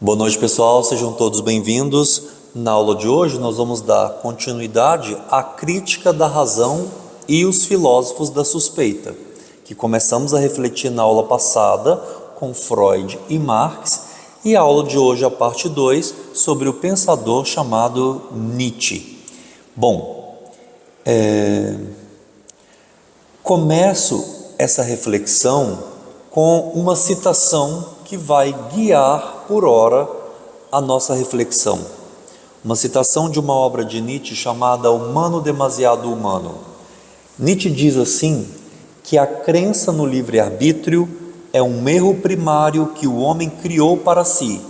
Boa noite, pessoal, sejam todos bem-vindos. Na aula de hoje nós vamos dar continuidade à crítica da razão e os filósofos da suspeita, que começamos a refletir na aula passada com Freud e Marx, e a aula de hoje, a parte 2, sobre o pensador chamado Nietzsche. Bom, começo essa reflexão com uma citação que vai guiar por hora a nossa reflexão. Uma citação de uma obra de Nietzsche chamada Humano Demasiado Humano. Nietzsche diz assim, que a crença no livre-arbítrio é um erro primário que o homem criou para si,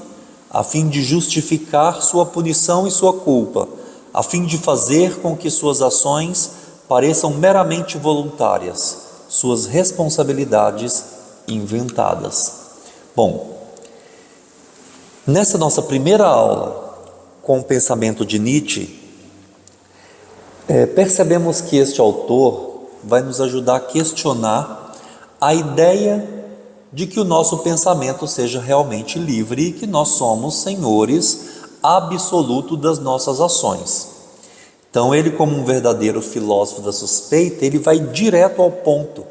a fim de justificar sua punição e sua culpa, a fim de fazer com que suas ações pareçam meramente voluntárias, suas responsabilidades inventadas. Bom, nessa nossa primeira aula com o pensamento de Nietzsche, percebemos que este autor vai nos ajudar a questionar a ideia de que o nosso pensamento seja realmente livre e que nós somos senhores absolutos das nossas ações. Então ele, como um verdadeiro filósofo da suspeita, ele vai direto ao ponto.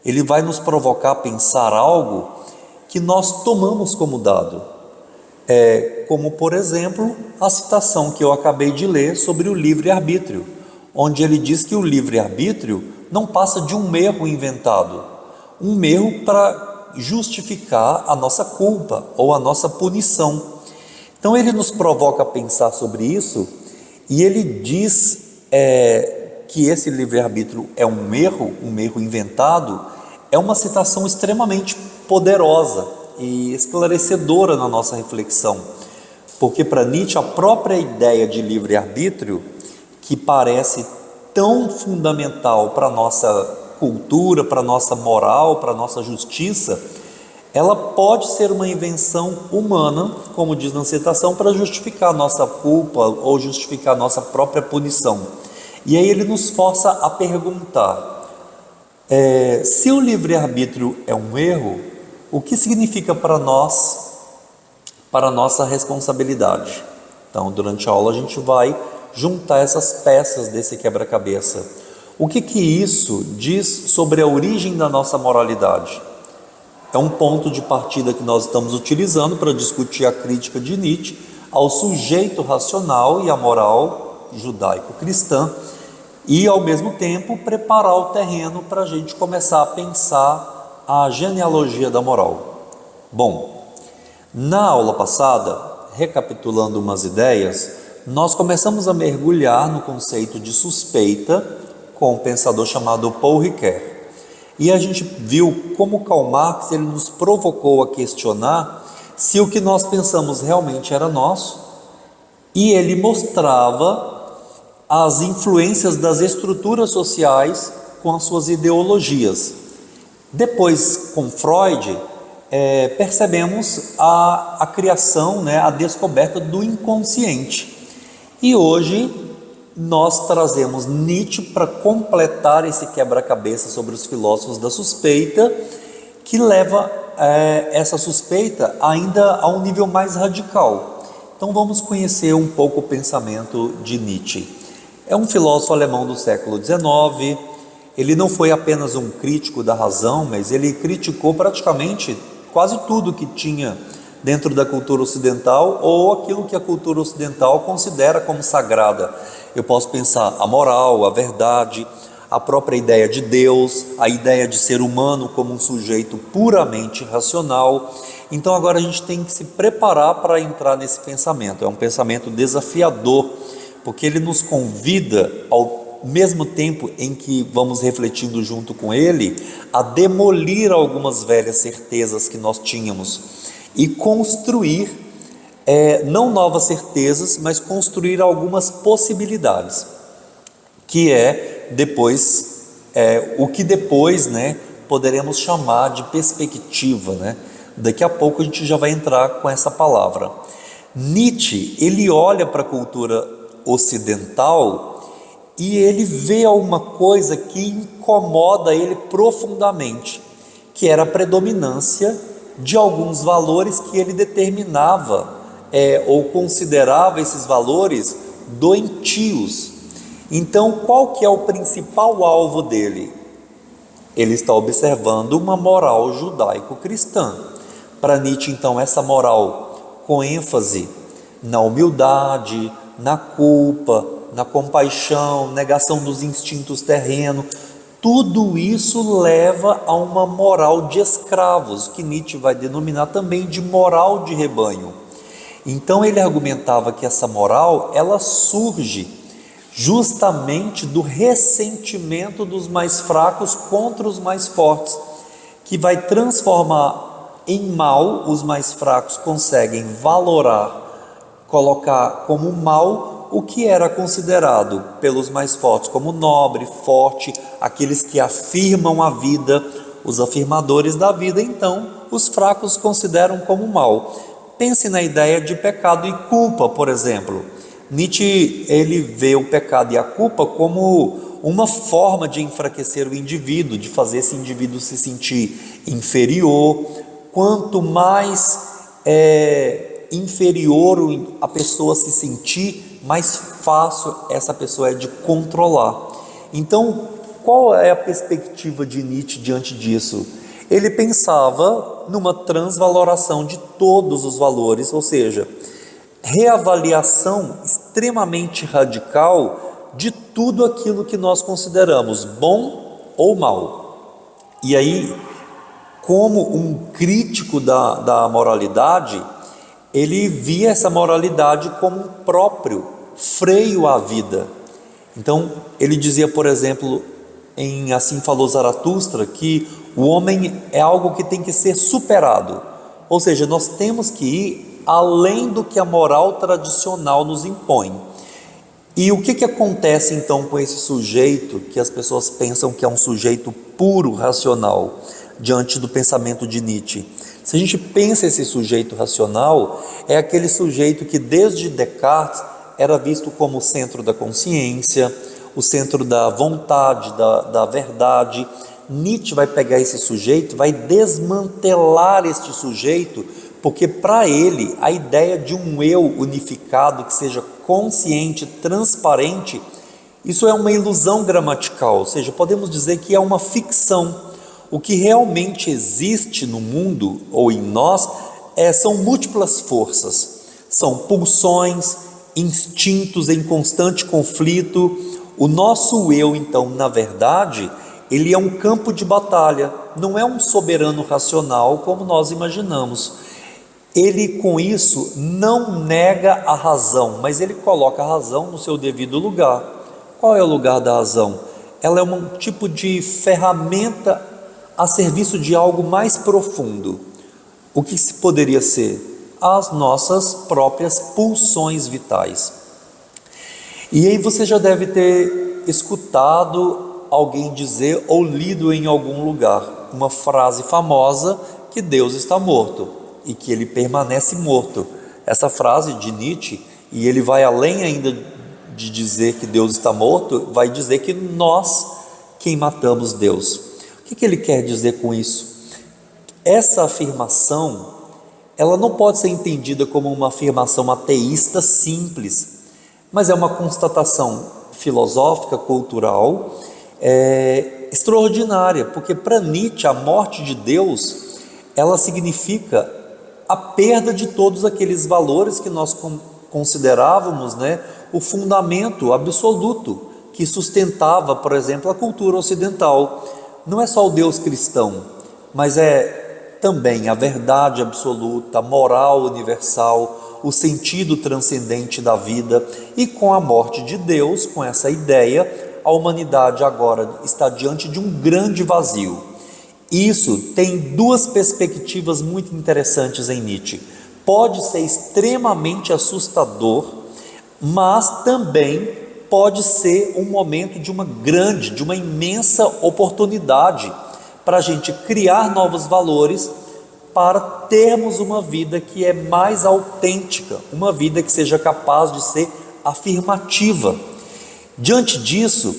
Ele vai nos provocar a pensar algo que nós tomamos como dado. Como, por exemplo, a citação que eu acabei de ler sobre o livre-arbítrio, onde ele diz que o livre-arbítrio não passa de um erro inventado, um erro para justificar a nossa culpa ou a nossa punição. Então ele nos provoca a pensar sobre isso, e ele diz que esse livre-arbítrio é um erro inventado. É uma citação extremamente poderosa e esclarecedora na nossa reflexão, porque para Nietzsche a própria ideia de livre-arbítrio, que parece tão fundamental para a nossa cultura, para a nossa moral, para a nossa justiça, ela pode ser uma invenção humana, como diz na citação, para justificar a nossa culpa ou justificar a nossa própria punição. E aí ele nos força a perguntar, se o livre-arbítrio é um erro, o que significa para nós, para a nossa responsabilidade? Então, durante a aula a gente vai juntar essas peças desse quebra-cabeça. O que isso diz sobre a origem da nossa moralidade? É um ponto de partida que nós estamos utilizando para discutir a crítica de Nietzsche ao sujeito racional e à moral judaico-cristã, e ao mesmo tempo preparar o terreno para a gente começar a pensar a genealogia da moral. Bom, na aula passada, recapitulando umas ideias, nós começamos a mergulhar no conceito de suspeita com um pensador chamado Paul Ricoeur, e a gente viu como Karl Marx ele nos provocou a questionar se o que nós pensamos realmente era nosso, e ele mostrava as influências das estruturas sociais com as suas ideologias. Depois, com Freud, percebemos a criação, a descoberta do inconsciente. E hoje nós trazemos Nietzsche para completar esse quebra-cabeça sobre os filósofos da suspeita, que leva essa suspeita ainda a um nível mais radical. Então vamos conhecer um pouco o pensamento de Nietzsche. É um filósofo alemão do século XIX. Ele não foi apenas um crítico da razão, mas ele criticou praticamente quase tudo que tinha dentro da cultura ocidental, ou aquilo que a cultura ocidental considera como sagrada. Eu posso pensar a moral, a verdade, a própria ideia de Deus, a ideia de ser humano como um sujeito puramente racional. Então agora a gente tem que se preparar para entrar nesse pensamento. É um pensamento desafiador, porque ele nos convida, ao mesmo tempo em que vamos refletindo junto com ele, a demolir algumas velhas certezas que nós tínhamos e construir, não novas certezas, mas construir algumas possibilidades, que depois, o que depois poderemos chamar de perspectiva. Daqui a pouco a gente já vai entrar com essa palavra. Nietzsche, ele olha para a cultura ocidental e ele vê alguma coisa que incomoda ele profundamente, que era a predominância de alguns valores que ele determinava ou considerava esses valores doentios. Então, qual que é o principal alvo dele? Ele está observando uma moral judaico-cristã. Para Nietzsche, então, essa moral com ênfase na humildade, na culpa, na compaixão, negação dos instintos terrenos, tudo isso leva a uma moral de escravos, que Nietzsche vai denominar também de moral de rebanho. Então ele argumentava que essa moral, ela surge justamente do ressentimento dos mais fracos contra os mais fortes, que vai transformar em mal. Os mais fracos conseguem valorar, colocar como mal o que era considerado pelos mais fortes como nobre, forte, aqueles que afirmam a vida, os afirmadores da vida. Então os fracos consideram como mal. Pense na ideia de pecado e culpa, por exemplo. Nietzsche, ele vê o pecado e a culpa como uma forma de enfraquecer o indivíduo, de fazer esse indivíduo se sentir inferior. Quanto mais inferior a pessoa se sentir, mais fácil essa pessoa é de controlar. Então, qual é a perspectiva de Nietzsche diante disso? Ele pensava numa transvaloração de todos os valores, ou seja, reavaliação extremamente radical de tudo aquilo que nós consideramos bom ou mal. E aí, como um crítico da moralidade, ele via essa moralidade como um próprio freio à vida. Então, ele dizia, por exemplo, em Assim Falou Zaratustra, que o homem é algo que tem que ser superado. Ou seja, nós temos que ir além do que a moral tradicional nos impõe. E o que acontece então com esse sujeito, que as pessoas pensam que é um sujeito puro, racional, diante do pensamento de Nietzsche? Se a gente pensa esse sujeito racional, é aquele sujeito que desde Descartes era visto como o centro da consciência, o centro da vontade, da verdade. Nietzsche vai pegar esse sujeito, vai desmantelar este sujeito, porque para ele a ideia de um eu unificado, que seja consciente, transparente, isso é uma ilusão gramatical, ou seja, podemos dizer que é uma ficção. O que realmente existe no mundo ou em nós são múltiplas forças, são pulsões, instintos em constante conflito. O nosso eu, então, na verdade, ele é um campo de batalha, não é um soberano racional como nós imaginamos. Ele, com isso, não nega a razão, mas ele coloca a razão no seu devido lugar. Qual é o lugar da razão? Ela é um tipo de ferramenta a serviço de algo mais profundo. O que se poderia ser? As nossas próprias pulsões vitais. E aí você já deve ter escutado alguém dizer ou lido em algum lugar uma frase famosa, que Deus está morto e que ele permanece morto. Essa frase de Nietzsche, e ele vai além ainda de dizer que Deus está morto, vai dizer que nós quem matamos Deus. O que ele quer dizer com isso? Essa afirmação, ela não pode ser entendida como uma afirmação ateísta simples, mas é uma constatação filosófica, cultural, extraordinária, porque para Nietzsche a morte de Deus, ela significa a perda de todos aqueles valores que nós considerávamos, o fundamento absoluto que sustentava, por exemplo, a cultura ocidental. Não é só o Deus cristão, mas é também a verdade absoluta, a moral universal, o sentido transcendente da vida. E com a morte de Deus, com essa ideia, a humanidade agora está diante de um grande vazio. Isso tem duas perspectivas muito interessantes em Nietzsche. Pode ser extremamente assustador, mas também pode ser um momento de uma imensa oportunidade para a gente criar novos valores, para termos uma vida que é mais autêntica, uma vida que seja capaz de ser afirmativa. Diante disso,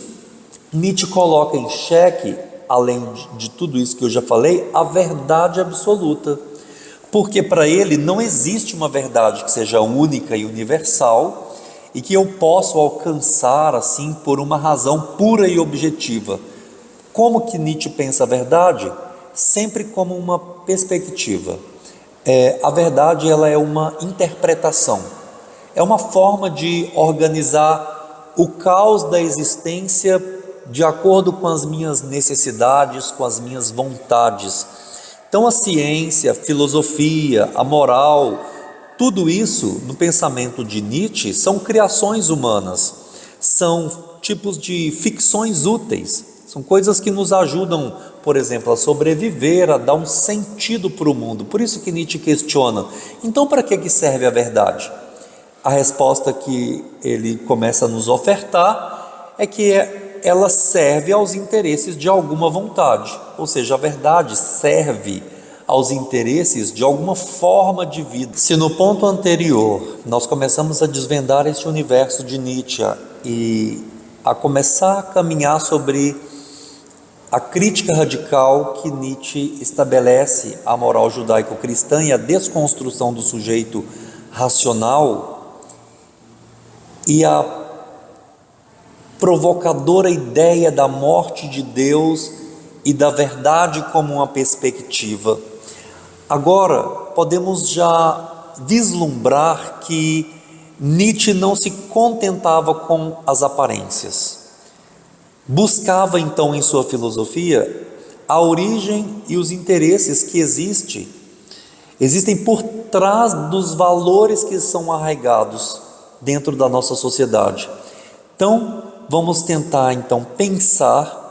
Nietzsche coloca em xeque, além de tudo isso que eu já falei, a verdade absoluta. porque para ele não existe uma verdade que seja única e universal e que eu possa alcançar assim por uma razão pura e objetiva. Como que Nietzsche pensa a verdade? Sempre como uma perspectiva. A verdade, ela é uma interpretação, é uma forma de organizar o caos da existência de acordo com as minhas necessidades, com as minhas vontades. Então a ciência, a filosofia, a moral, tudo isso no pensamento de Nietzsche são criações humanas, são tipos de ficções úteis, são coisas que nos ajudam, por exemplo, a sobreviver, a dar um sentido para o mundo. Por isso que Nietzsche questiona, então para que serve a verdade? A resposta que ele começa a nos ofertar é que ela serve aos interesses de alguma vontade, ou seja, a verdade serve aos interesses de alguma forma de vida. Se no ponto anterior nós começamos a desvendar esse universo de Nietzsche e a começar a caminhar sobre a crítica radical que Nietzsche estabelece à moral judaico-cristã e a desconstrução do sujeito racional e a provocadora ideia da morte de Deus e da verdade como uma perspectiva, agora podemos já vislumbrar que Nietzsche não se contentava com as aparências. Buscava então em sua filosofia a origem e os interesses que existem por trás dos valores que são arraigados dentro da nossa sociedade. Então, vamos tentar então pensar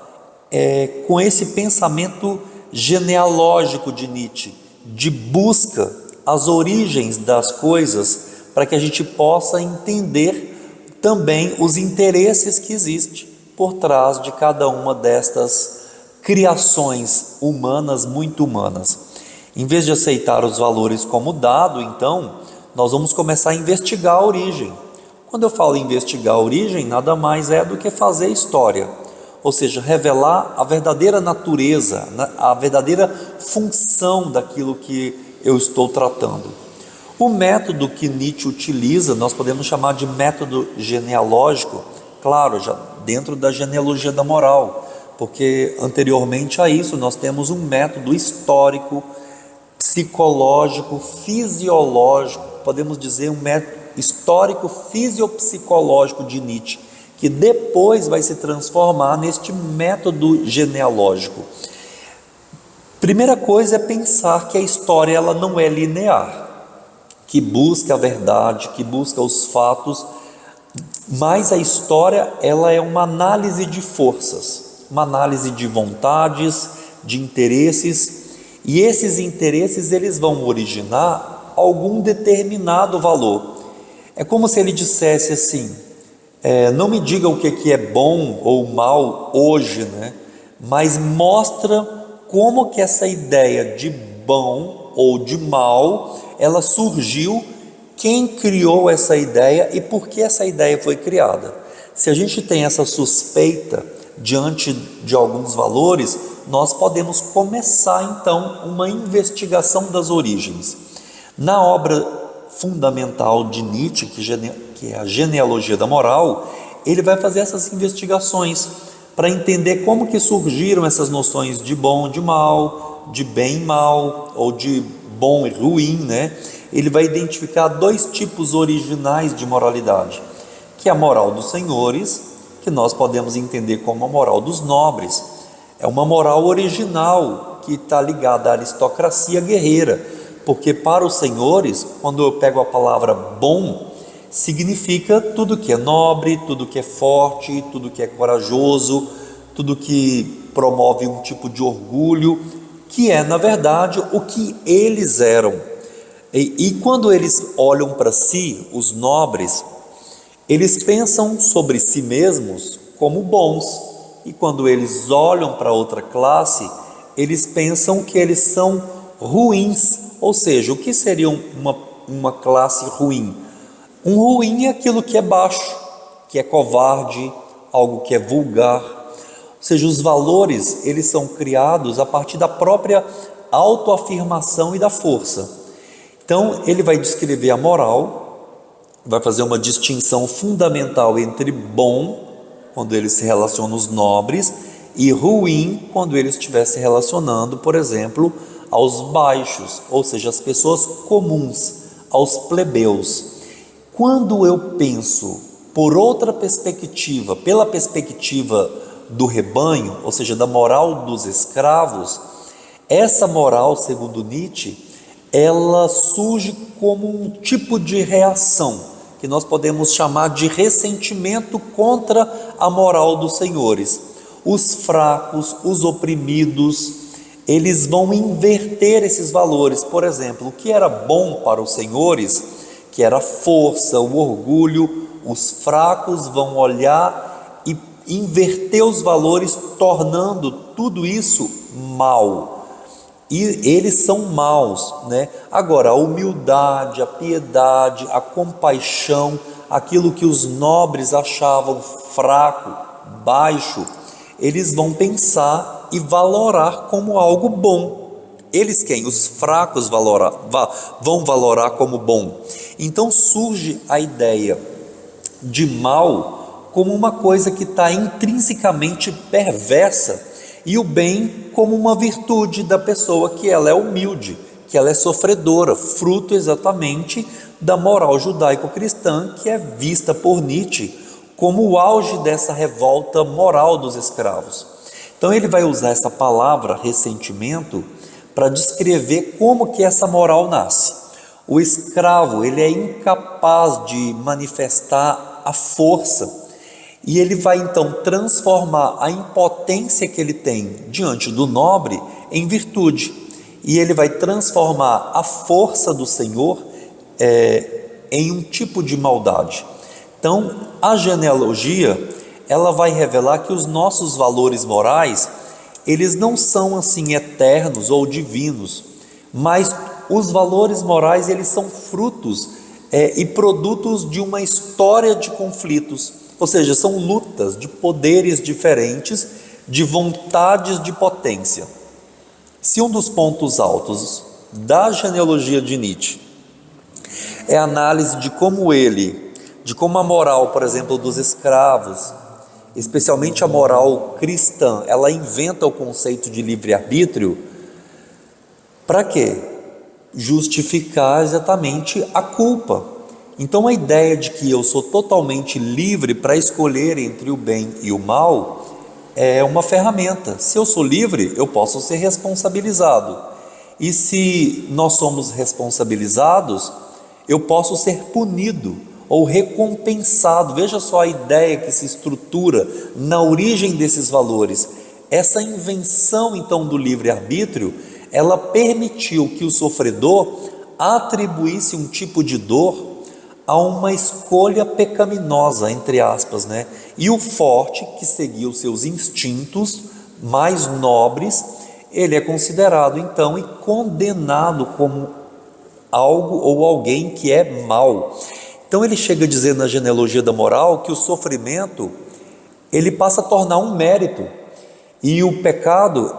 com esse pensamento genealógico de Nietzsche, de busca às origens das coisas, para que a gente possa entender também os interesses que existem por trás de cada uma destas criações humanas, muito humanas. Em vez de aceitar os valores como dado, então, nós vamos começar a investigar a origem. Quando eu falo investigar a origem, nada mais é do que fazer história, ou seja, revelar a verdadeira natureza, a verdadeira função daquilo que eu estou tratando. O método que Nietzsche utiliza, nós podemos chamar de método genealógico, claro, já dentro da genealogia da moral, porque anteriormente a isso nós temos um método histórico, psicológico, fisiológico, podemos dizer um método histórico fisiopsicológico de Nietzsche, que depois vai se transformar neste método genealógico. Primeira coisa é pensar que a história ela não é linear, que busca a verdade, que busca os fatos, mas a história ela é uma análise de forças, uma análise de vontades, de interesses, e esses interesses eles vão originar algum determinado valor. É como se ele dissesse assim, não me diga o que é bom ou mal hoje, né? Mas mostra como que essa ideia de bom ou de mal, ela surgiu, quem criou essa ideia e por que essa ideia foi criada. Se a gente tem essa suspeita diante de alguns valores, nós podemos começar então uma investigação das origens. Na obra fundamental de Nietzsche, que é a genealogia da moral, ele vai fazer essas investigações para entender como que surgiram essas noções de bom, de mal, de bem e mal, ou de bom e ruim, né? Ele vai identificar dois tipos originais de moralidade, que é a moral dos senhores, que nós podemos entender como a moral dos nobres. É uma moral original que está ligada à aristocracia guerreira, porque para os senhores, quando eu pego a palavra bom, significa tudo que é nobre, tudo que é forte, tudo que é corajoso, tudo que promove um tipo de orgulho, que é na verdade o que eles eram. E quando eles olham para si, os nobres, eles pensam sobre si mesmos como bons, e quando eles olham para outra classe, eles pensam que eles são ruins. Ou seja, o que seria uma classe ruim? Um ruim é aquilo que é baixo, que é covarde, algo que é vulgar. Ou seja, os valores, eles são criados a partir da própria autoafirmação e da força. Então, ele vai descrever a moral, vai fazer uma distinção fundamental entre bom, quando ele se relaciona aos nobres, e ruim, quando ele estiver se relacionando, por exemplo, aos baixos, ou seja, às pessoas comuns, aos plebeus. Quando eu penso por outra perspectiva, pela perspectiva do rebanho, ou seja, da moral dos escravos, essa moral, segundo Nietzsche, ela surge como um tipo de reação, que nós podemos chamar de ressentimento contra a moral dos senhores. Os fracos, os oprimidos, eles vão inverter esses valores. Por exemplo, o que era bom para os senhores, que era a força, o orgulho, os fracos vão olhar e inverter os valores, tornando tudo isso mal. E eles são maus, né? Agora, a humildade, a piedade, a compaixão, aquilo que os nobres achavam fraco, baixo, eles vão pensar e valorar como algo bom. Eles quem? Os fracos vão valorar como bom. Então surge a ideia de mal como uma coisa que está intrinsecamente perversa, e o bem como uma virtude da pessoa, que ela é humilde, que ela é sofredora, fruto exatamente da moral judaico-cristã, que é vista por Nietzsche como o auge dessa revolta moral dos escravos. Então ele vai usar essa palavra ressentimento para descrever como que essa moral nasce. O escravo, ele é incapaz de manifestar a força, e ele vai então transformar a impotência que ele tem diante do nobre em virtude, e ele vai transformar a força do Senhor em um tipo de maldade. Então a genealogia, ela vai revelar que os nossos valores morais, eles não são assim eternos ou divinos, mas os valores morais, eles são frutos e produtos de uma história de conflitos. Ou seja, são lutas de poderes diferentes, de vontades de potência. Se um dos pontos altos da genealogia de Nietzsche é a análise de como a moral, por exemplo, dos escravos, especialmente a moral cristã, ela inventa o conceito de livre-arbítrio, para quê? Justificar exatamente a culpa. Então a ideia de que eu sou totalmente livre para escolher entre o bem e o mal é uma ferramenta. Se eu sou livre, eu posso ser responsabilizado. E se nós somos responsabilizados, eu posso ser punido ou recompensado. Veja só a ideia que se estrutura na origem desses valores. Essa invenção então do livre-arbítrio, ela permitiu que o sofredor atribuísse um tipo de dor a uma escolha pecaminosa, entre aspas, né? E o forte, que seguia os seus instintos mais nobres, ele é considerado então e condenado como algo ou alguém que é mau. Então ele chega a dizer na genealogia da moral que o sofrimento, ele passa a tornar um mérito, e o pecado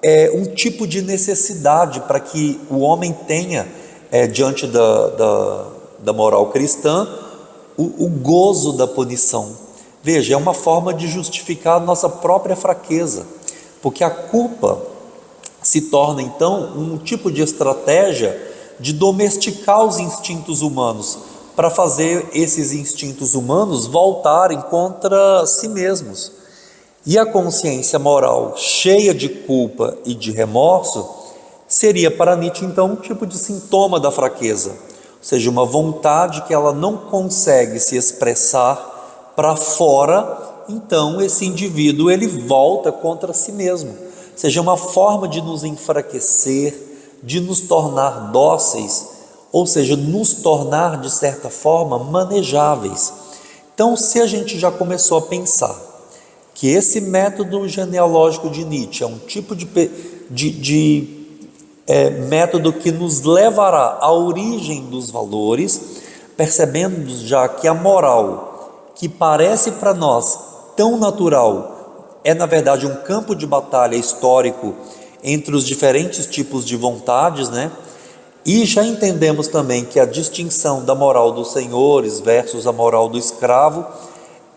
é um tipo de necessidade para que o homem tenha diante da moral cristã o gozo da punição. Veja, é uma forma de justificar a nossa própria fraqueza, porque a culpa se torna então um tipo de estratégia de domesticar os instintos humanos, para fazer esses instintos humanos voltarem contra si mesmos. E a consciência moral cheia de culpa e de remorso seria para Nietzsche então um tipo de sintoma da fraqueza, ou seja, uma vontade que ela não consegue se expressar para fora. Então esse indivíduo, ele volta contra si mesmo, ou seja, uma forma de nos enfraquecer, de nos tornar dóceis, ou seja, nos tornar de certa forma manejáveis. Então, se a gente já começou a pensar que esse método genealógico de Nietzsche é um tipo de método que nos levará à origem dos valores, percebendo já que a moral, que parece para nós tão natural, é na verdade um campo de batalha histórico entre os diferentes tipos de vontades, né? E já entendemos também que a distinção da moral dos senhores versus a moral do escravo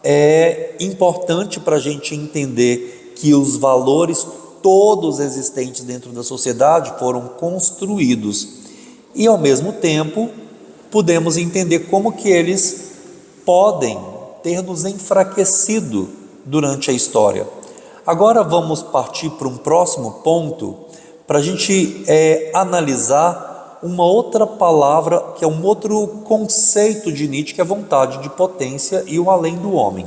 é importante para a gente entender que os valores todos existentes dentro da sociedade foram construídos e, ao mesmo tempo, podemos entender como que eles podem ter nos enfraquecido durante a história. Agora vamos partir para um próximo ponto para a gente analisar uma outra palavra, que é um outro conceito de Nietzsche, que é a vontade de potência e o além do homem.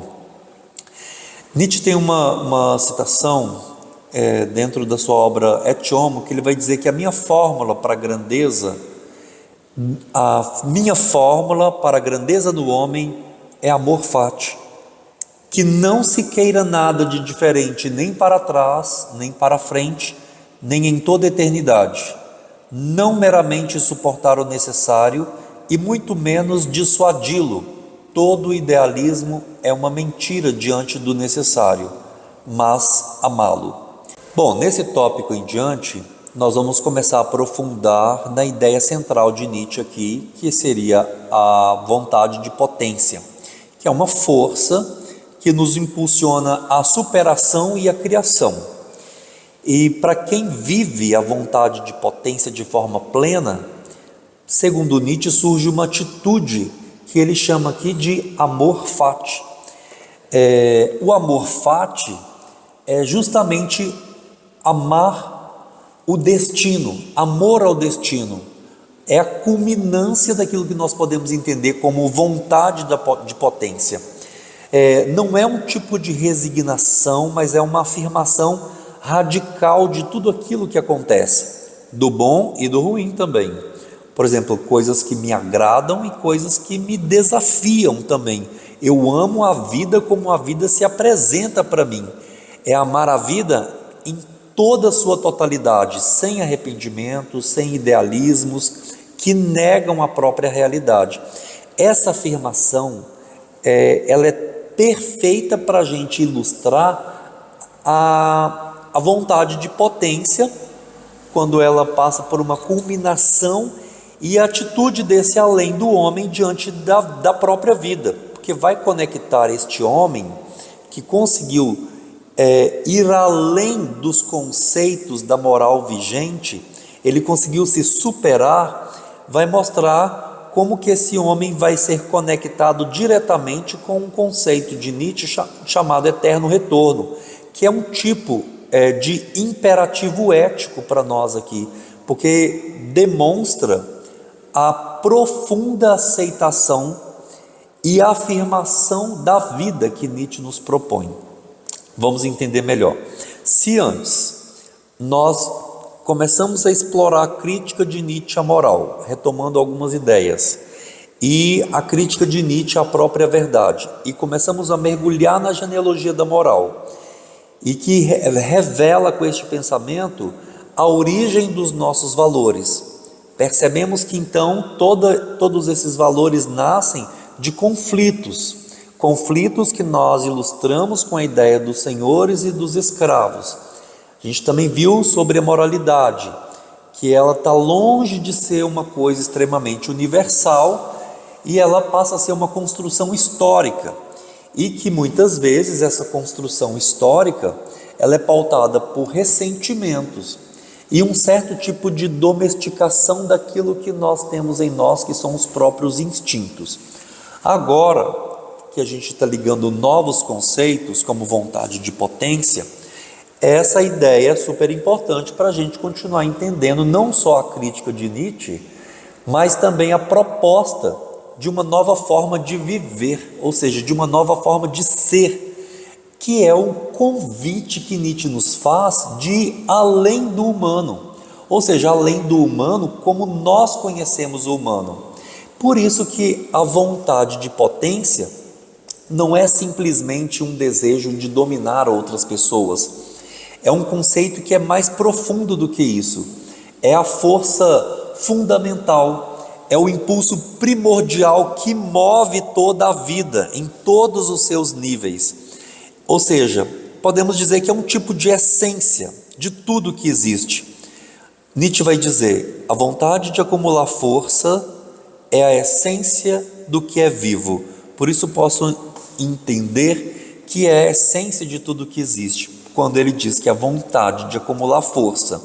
Nietzsche tem uma citação dentro da sua obra Et Homo, que ele vai dizer que a minha fórmula para a grandeza do homem é amor fati, que não se queira nada de diferente nem para trás, nem para frente, nem em toda a eternidade, não meramente suportar o necessário e muito menos dissuadi-lo. Todo idealismo é uma mentira diante do necessário, mas amá-lo. Bom, nesse tópico em diante, nós vamos começar a aprofundar na ideia central de Nietzsche aqui, que seria a vontade de potência, que é uma força que nos impulsiona à superação e à criação. E para quem vive a vontade de potência de forma plena, segundo Nietzsche, surge uma atitude que ele chama aqui de amor fati. O amor fati é justamente amar o destino, amor ao destino. É a culminância daquilo que nós podemos entender como vontade de potência. Não é um tipo de resignação, mas é uma afirmação radical de tudo aquilo que acontece, do bom e do ruim também. Por exemplo, coisas que me agradam e coisas que me desafiam também. Eu amo a vida como a vida se apresenta para mim. É amar a vida em toda a sua totalidade, sem arrependimento, sem idealismos que negam a própria realidade. Essa afirmação, ela é perfeita para a gente ilustrar a vontade de potência, quando ela passa por uma culminação, e a atitude desse além do homem diante da própria vida, porque vai conectar este homem que conseguiu ir além dos conceitos da moral vigente, ele conseguiu se superar, vai mostrar como que esse homem vai ser conectado diretamente com um conceito de Nietzsche chamado eterno retorno, que é um tipo de imperativo ético para nós aqui, porque demonstra a profunda aceitação e a afirmação da vida que Nietzsche nos propõe. Vamos entender melhor. Se antes nós começamos a explorar a crítica de Nietzsche à moral, retomando algumas ideias, e a crítica de Nietzsche à própria verdade, e começamos a mergulhar na genealogia da moral, e que revela com este pensamento a origem dos nossos valores. Percebemos que então todos esses valores nascem de conflitos que nós ilustramos com a ideia dos senhores e dos escravos. A gente também viu sobre a moralidade, que ela está longe de ser uma coisa extremamente universal, e ela passa a ser uma construção histórica, e que muitas vezes essa construção histórica ela é pautada por ressentimentos e um certo tipo de domesticação daquilo que nós temos em nós, que são os próprios instintos. Agora que a gente está ligando novos conceitos como vontade de potência, essa ideia é super importante para a gente continuar entendendo não só a crítica de Nietzsche, mas também a proposta de uma nova forma de viver, ou seja, de uma nova forma de ser, que é o convite que Nietzsche nos faz de ir além do humano, ou seja, além do humano como nós conhecemos o humano. Por isso que a vontade de potência não é simplesmente um desejo de dominar outras pessoas, é um conceito que é mais profundo do que isso, é a força fundamental, é o impulso primordial que move toda a vida, em todos os seus níveis. Ou seja, podemos dizer que é um tipo de essência de tudo que existe. Nietzsche vai dizer: a vontade de acumular força é a essência do que é vivo. Por isso posso entender que é a essência de tudo que existe. Quando ele diz que a vontade de acumular força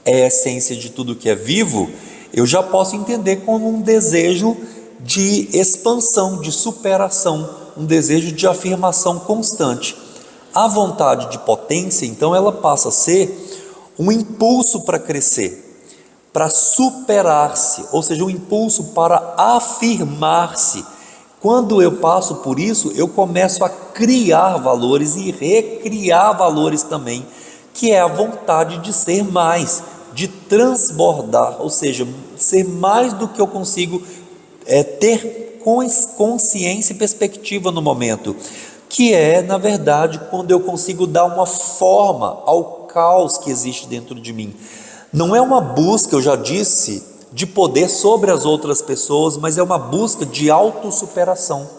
é a essência de tudo que é vivo, eu já posso entender como um desejo de expansão, de superação, um desejo de afirmação constante. A vontade de potência, então, ela passa a ser um impulso para crescer, para superar-se, ou seja, um impulso para afirmar-se. Quando eu passo por isso, eu começo a criar valores e recriar valores também, que é a vontade de ser mais, de transbordar, ou seja, ser mais do que eu consigo ter consciência e perspectiva no momento, que é, na verdade, quando eu consigo dar uma forma ao caos que existe dentro de mim. Não é uma busca, eu já disse, de poder sobre as outras pessoas, mas é uma busca de autossuperação.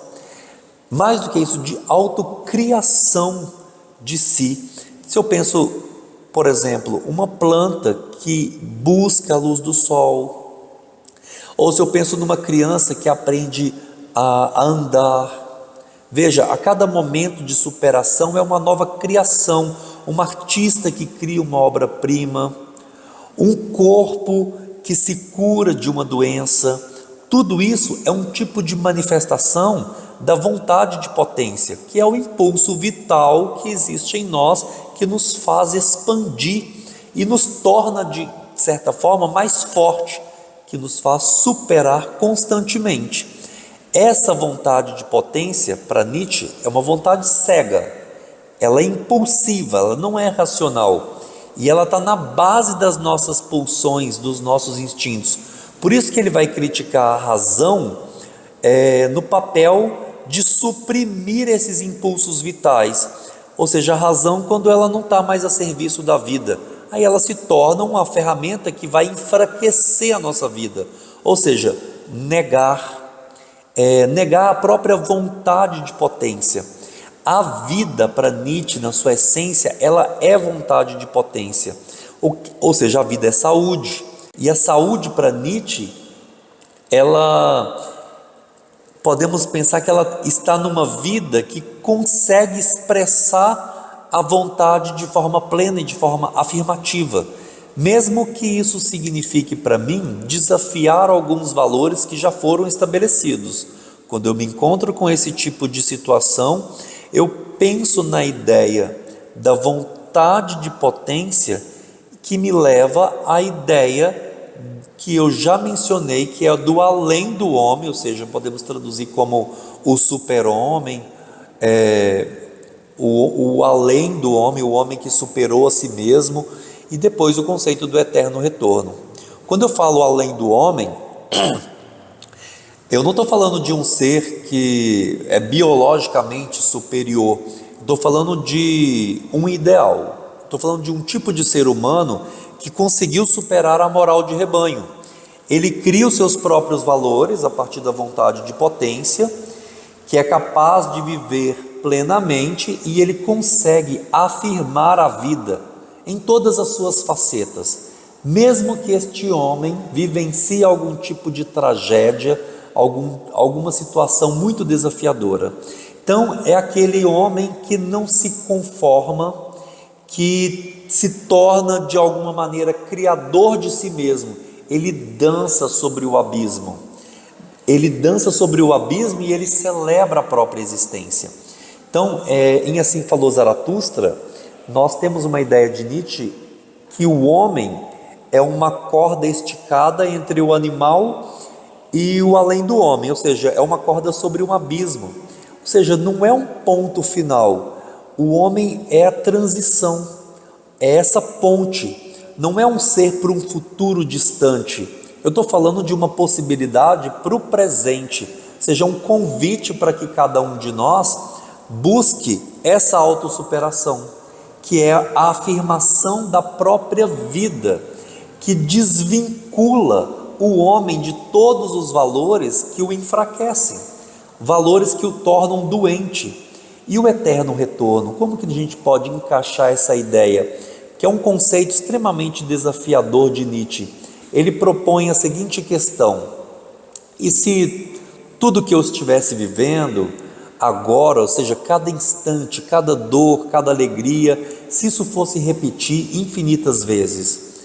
Mais do que isso, de autocriação de si. Se eu penso, por exemplo, uma planta que busca a luz do sol, ou se eu penso numa criança que aprende a andar, veja, a cada momento de superação é uma nova criação, um artista que cria uma obra-prima, um corpo que se cura de uma doença. Tudo isso é um tipo de manifestação da vontade de potência, que é o impulso vital que existe em nós, que nos faz expandir e nos torna, de certa forma, mais forte, que nos faz superar constantemente. Essa vontade de potência, para Nietzsche, é uma vontade cega, ela é impulsiva, ela não é racional, e ela está na base das nossas pulsões, dos nossos instintos. Por isso que ele vai criticar a razão no papel de suprimir esses impulsos vitais, ou seja, a razão quando ela não está mais a serviço da vida, aí ela se torna uma ferramenta que vai enfraquecer a nossa vida, ou seja, negar a própria vontade de potência. A vida para Nietzsche, na sua essência, ela é vontade de potência, ou seja, a vida é saúde, e a saúde para Nietzsche, podemos pensar que ela está numa vida que consegue expressar a vontade de forma plena e de forma afirmativa, mesmo que isso signifique para mim desafiar alguns valores que já foram estabelecidos. Quando eu me encontro com esse tipo de situação, eu penso na ideia da vontade de potência que me leva à ideia que eu já mencionei, que é do além do homem, ou seja, podemos traduzir como o super-homem, o além do homem, o homem que superou a si mesmo, e depois o conceito do eterno retorno. Quando eu falo além do homem, eu não estou falando de um ser que é biologicamente superior, estou falando de um ideal, estou falando de um tipo de ser humano que conseguiu superar a moral de rebanho. Ele cria os seus próprios valores a partir da vontade de potência, que é capaz de viver plenamente, e ele consegue afirmar a vida em todas as suas facetas, mesmo que este homem vivencie algum tipo de tragédia, alguma situação muito desafiadora. Então é aquele homem que não se conforma, que se torna de alguma maneira criador de si mesmo. Ele dança sobre o abismo, e ele celebra a própria existência. Então, em Assim Falou Zaratustra, nós temos uma ideia de Nietzsche que o homem é uma corda esticada entre o animal e o além do homem, ou seja, é uma corda sobre um abismo, ou seja, não é um ponto final. O homem é a transição, é essa ponte, não é um ser para um futuro distante. Eu estou falando de uma possibilidade para o presente, ou seja, um convite para que cada um de nós busque essa autossuperação, que é a afirmação da própria vida, que desvincula o homem de todos os valores que o enfraquecem, valores que o tornam doente. E o eterno retorno, como que a gente pode encaixar essa ideia? que é um conceito extremamente desafiador de Nietzsche. Ele propõe a seguinte questão: e se tudo que eu estivesse vivendo agora, ou seja, cada instante, cada dor, cada alegria, se isso fosse repetir infinitas vezes,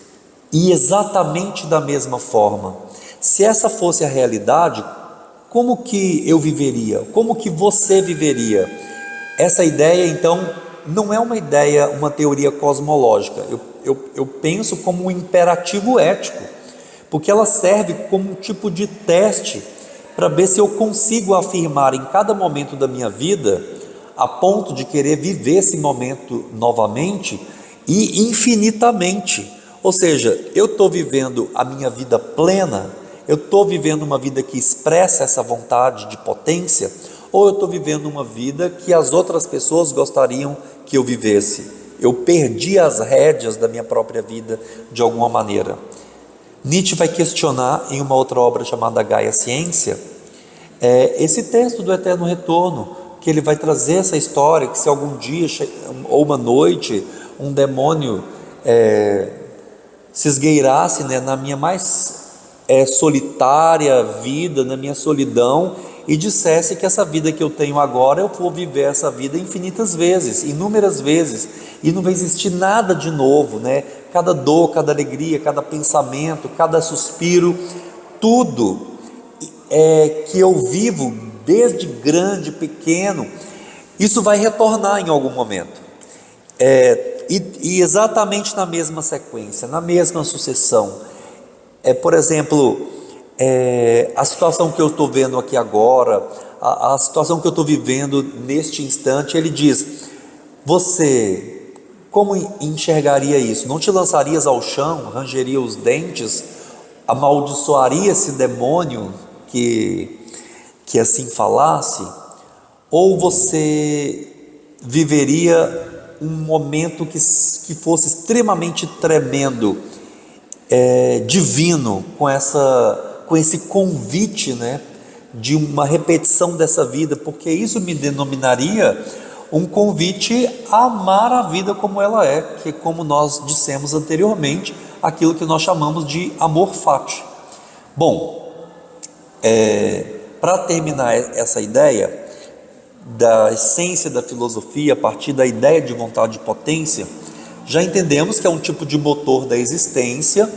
e exatamente da mesma forma, se essa fosse a realidade, como que eu viveria? Como que você viveria? Essa ideia, então, não é uma ideia, uma teoria cosmológica. Eu penso como um imperativo ético, porque ela serve como um tipo de teste para ver se eu consigo afirmar em cada momento da minha vida, a ponto de querer viver esse momento novamente e infinitamente. Ou seja, eu estou vivendo a minha vida plena, eu estou vivendo uma vida que expressa essa vontade de potência, ou eu estou vivendo uma vida que as outras pessoas gostariam que eu vivesse. Eu perdi as rédeas da minha própria vida de alguma maneira. Nietzsche vai questionar em uma outra obra chamada Gaia Ciência, esse texto do Eterno Retorno, que ele vai trazer essa história, que se algum dia ou uma noite um demônio se esgueirasse, né, na minha mais solitária vida, na minha solidão, e dissesse que essa vida que eu tenho agora, eu vou viver essa vida infinitas vezes, inúmeras vezes, e não vai existir nada de novo, né? Cada dor, cada alegria, cada pensamento, cada suspiro, tudo que eu vivo desde grande, pequeno, isso vai retornar em algum momento, e exatamente na mesma sequência, na mesma sucessão. Por exemplo, a situação que eu estou vendo aqui agora, a situação que eu estou vivendo neste instante, ele diz: você, como enxergaria isso? Não te lançarias ao chão, rangeria os dentes, amaldiçoaria esse demônio que assim falasse? Ou você viveria um momento que fosse extremamente tremendo, divino, com esse convite, né, de uma repetição dessa vida, porque isso me denominaria um convite a amar a vida como ela é, que, como nós dissemos anteriormente, aquilo que nós chamamos de amor fati. Bom, para terminar essa ideia da essência da filosofia, a partir da ideia de vontade de potência, já entendemos que é um tipo de motor da existência,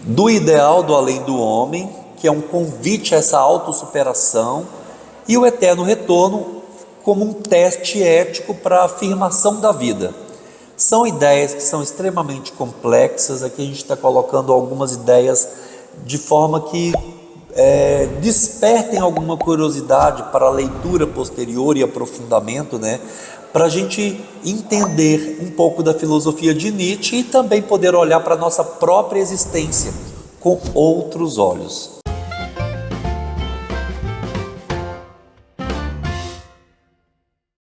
do ideal do além do homem, que é um convite a essa autossuperação, e o eterno retorno como um teste ético para a afirmação da vida. São ideias que são extremamente complexas. Aqui a gente está colocando algumas ideias de forma que despertem alguma curiosidade para a leitura posterior e aprofundamento, né? Para a gente entender um pouco da filosofia de Nietzsche e também poder olhar para a nossa própria existência com outros olhos.